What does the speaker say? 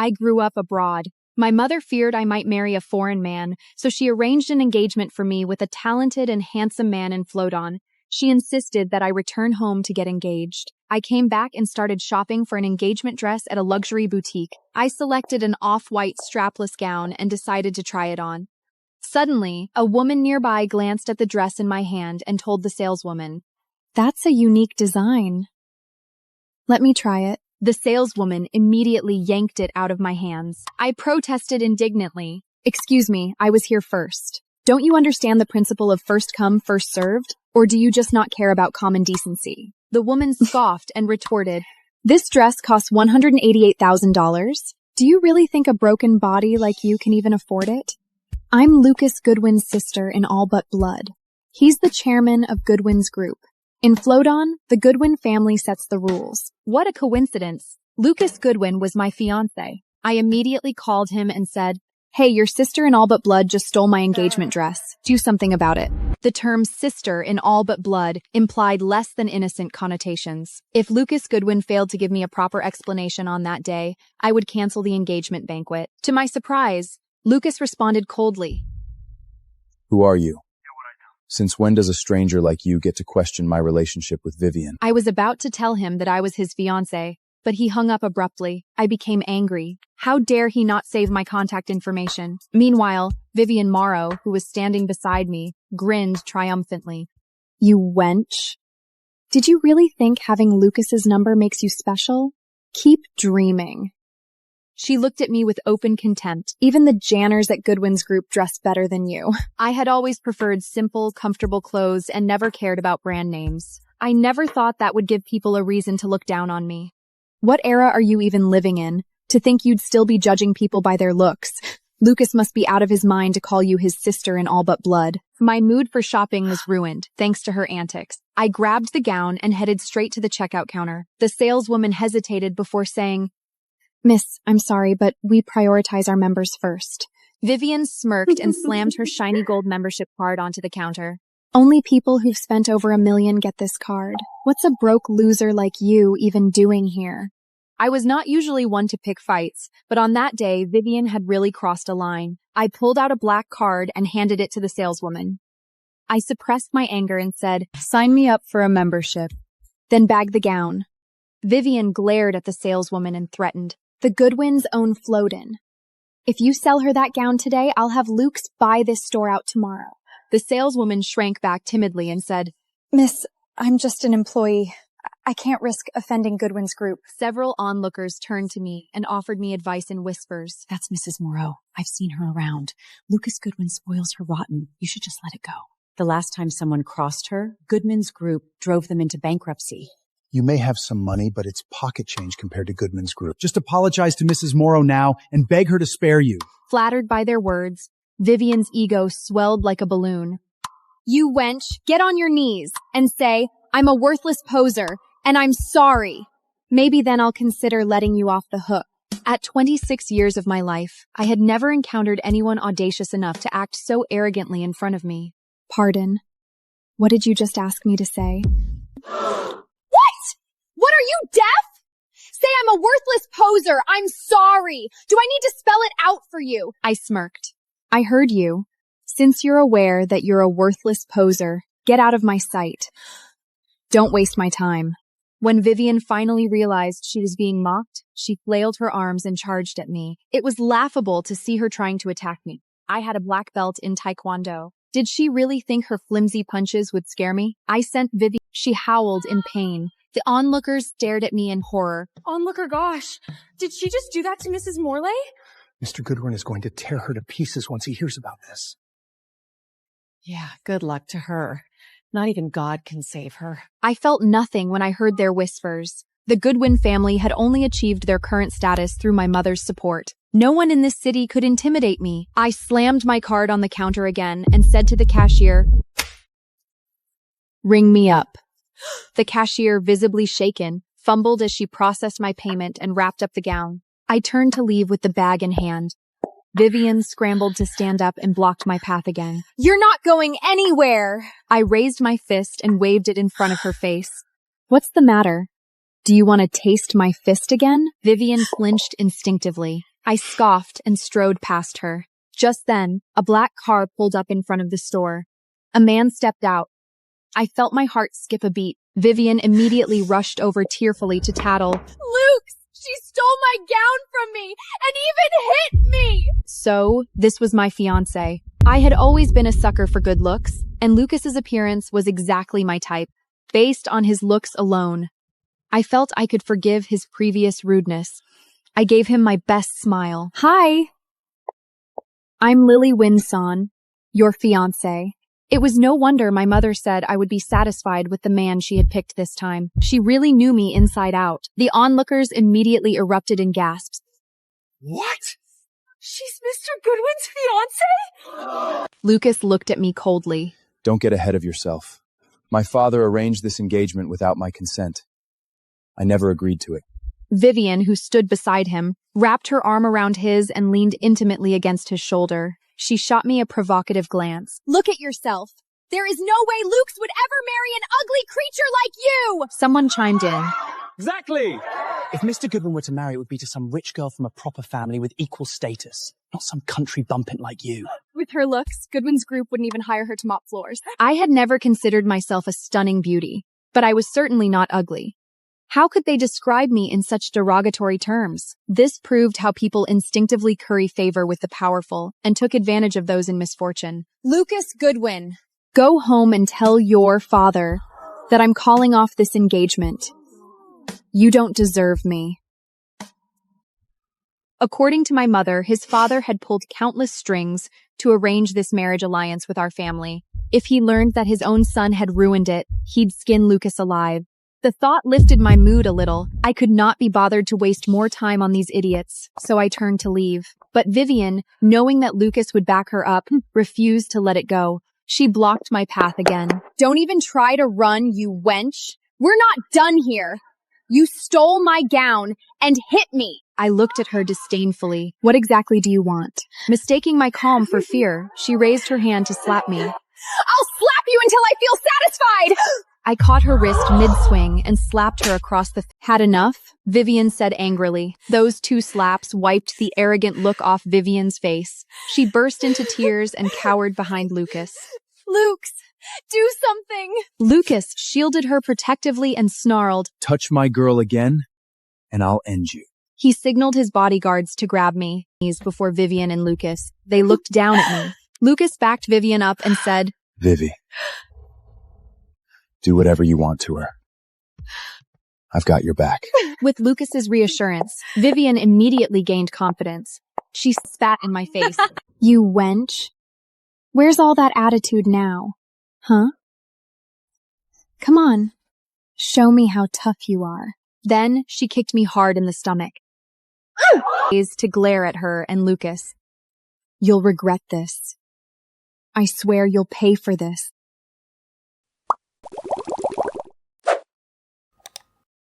I grew up abroad. My mother feared I might marry a foreign man, so she arranged an engagement for me with a talented and handsome man in Fluton. She insisted that I return home to get engaged. I came back and started shopping for an engagement dress at a luxury boutique. I selected an off-white strapless gown and decided to try it on. Suddenly, a woman nearby glanced at the dress in my hand and told the saleswoman, "That's a unique design. Let me try it." The saleswoman immediately yanked it out of my hands. I protested indignantly. "Excuse me, I was here first. Don't you understand the principle of first come, first served? Or do you just not care about common decency?" The woman scoffed and retorted, "This dress costs $188,000. Do you really think a broken body like you can even afford it? I'm Lucas Goodwin's sister in all but blood. He's the chairman of Goodwin's group. In Fluton, the Goodwin family sets the rules." What a coincidence. Lucas Goodwin was my fiancé. I immediately called him and said, "Hey, your sister in all but blood just stole my engagement dress. Do something about it." The term sister in all but blood implied less than innocent connotations. If Lucas Goodwin failed to give me a proper explanation on that day, I would cancel the engagement banquet. To my surprise, Lucas responded coldly. "Who are you? Since when does a stranger like you get to question my relationship with Vivian?" I was about to tell him that I was his fiancé, but he hung up abruptly. I became angry. How dare he not save my contact information? Meanwhile, Vivian Morrow, who was standing beside me, grinned triumphantly. "You wench. Did you really think having Lucas's number makes you special? Keep dreaming." She looked at me with open contempt. "Even the Janners at Goodwin's group dress better than you." I had always preferred simple, comfortable clothes and never cared about brand names. I never thought that would give people a reason to look down on me. What era are you even living in, to think you'd still be judging people by their looks? Lucas must be out of his mind to call you his sister in all but blood. My mood for shopping was ruined, thanks to her antics. I grabbed the gown and headed straight to the checkout counter. The saleswoman hesitated before saying, "Miss, I'm sorry, but we prioritize our members first." Vivian smirked and slammed her shiny gold membership card onto the counter. "Only people who've spent over $1 million get this card. What's a broke loser like you even doing here?" I was not usually one to pick fights, but on that day, Vivian had really crossed a line. I pulled out a black card and handed it to the saleswoman. I suppressed my anger and said, "Sign me up for a membership." Then bag the gown. Vivian glared at the saleswoman and threatened, "The Goodwins own Fluton. If you sell her that gown today, I'll have Luke's buy this store out tomorrow." The saleswoman shrank back timidly and said, "Miss, I'm just an employee. I can't risk offending Goodwin's group." Several onlookers turned to me and offered me advice in whispers. "That's Mrs. Moreau. I've seen her around. Lucas Goodwin spoils her rotten. You should just let it go. The last time someone crossed her, Goodman's group drove them into bankruptcy." "You may have some money, but it's pocket change compared to Goodman's group. Just apologize to Mrs. Morrow now and beg her to spare you." Flattered by their words, Vivian's ego swelled like a balloon. "You wench, get on your knees and say, 'I'm a worthless poser, and I'm sorry.' Maybe then I'll consider letting you off the hook." At 26 years of my life, I had never encountered anyone audacious enough to act so arrogantly in front of me. "Pardon, what did you just ask me to say?" What are you, deaf? Say I'm a worthless poser. I'm sorry. Do I need to spell it out for you? I smirked. "I heard you. Since you're aware that you're a worthless poser, get out of my sight. Don't waste my time." When Vivian finally realized she was being mocked, she flailed her arms and charged at me. It was laughable to see her trying to attack me. I had a black belt in Taekwondo. Did she really think her flimsy punches would scare me? I sent Vivian. She howled in pain. The onlookers stared at me in horror. "Onlooker, gosh, did she just do that to Mrs. Morley?" Mr. Goodwin is going to tear her to pieces once he hears about this. Yeah, good luck to her. Not even God can save her. I felt nothing when I heard their whispers. The Goodwin family had only achieved their current status through my mother's support. No one in this city could intimidate me. I slammed my card on the counter again and said to the cashier, "Ring me up." The cashier, visibly shaken, fumbled as she processed my payment and wrapped up the gown. I turned to leave with the bag in hand. Vivian scrambled to stand up and blocked my path again. "You're not going anywhere!" I raised my fist and waved it in front of her face. "What's the matter? Do you want to taste my fist again?" Vivian flinched instinctively. I scoffed and strode past her. Just then, a black car pulled up in front of the store. A man stepped out. I felt my heart skip a beat. Vivian immediately rushed over tearfully to tattle. Luke, she stole my gown from me and even hit me! So, this was my fiancé. I had always been a sucker for good looks, and Lucas's appearance was exactly my type, based on his looks alone. I felt I could forgive his previous rudeness. I gave him my best smile. Hi. I'm Lily Winson, your fiancé. It was no wonder my mother said I would be satisfied with the man she had picked this time. She really knew me inside out. The onlookers immediately erupted in gasps. What? She's Mr. Goodwin's fiancé? Lucas looked at me coldly. Don't get ahead of yourself. My father arranged this engagement without my consent. I never agreed to it. Vivian, who stood beside him, wrapped her arm around his and leaned intimately against his shoulder. She shot me a provocative glance. Look at yourself. There is no way Luke's would ever marry an ugly creature like you! Someone chimed in. Exactly! If Mr. Goodwin were to marry, it would be to some rich girl from a proper family with equal status, not some country bumpkin like you. With her looks, Goodwin's group wouldn't even hire her to mop floors. I had never considered myself a stunning beauty, but I was certainly not ugly. How could they describe me in such derogatory terms? This proved how people instinctively curry favor with the powerful and took advantage of those in misfortune. Lucas Goodwin. Go home and tell your father that I'm calling off this engagement. You don't deserve me. According to my mother, his father had pulled countless strings to arrange this marriage alliance with our family. If he learned that his own son had ruined it, he'd skin Lucas alive. The thought lifted my mood a little. I could not be bothered to waste more time on these idiots, so I turned to leave. But Vivian, knowing that Lucas would back her up, refused to let it go. She blocked my path again. Don't even try to run, you wench. We're not done here. You stole my gown and hit me. I looked at her disdainfully. What exactly do you want? Mistaking my calm for fear, she raised her hand to slap me. I'll slap you until I feel satisfied! I caught her wrist mid-swing and slapped her across the Had enough? Vivian said angrily. Those two slaps wiped the arrogant look off Vivian's face. She burst into tears and cowered behind Lucas. Luke, do something! Lucas shielded her protectively and snarled, Touch my girl again, and I'll end you. He signaled his bodyguards to grab me. Before Vivian and Lucas, they looked down at me. Lucas backed Vivian up and said, Vivi, do whatever you want to her. I've got your back. With Lucas's reassurance, Vivian immediately gained confidence. She spat in my face. You wench. Where's all that attitude now? Huh? Come on. Show me how tough you are. Then she kicked me hard in the stomach. To glare at her and Lucas. You'll regret this. I swear you'll pay for this.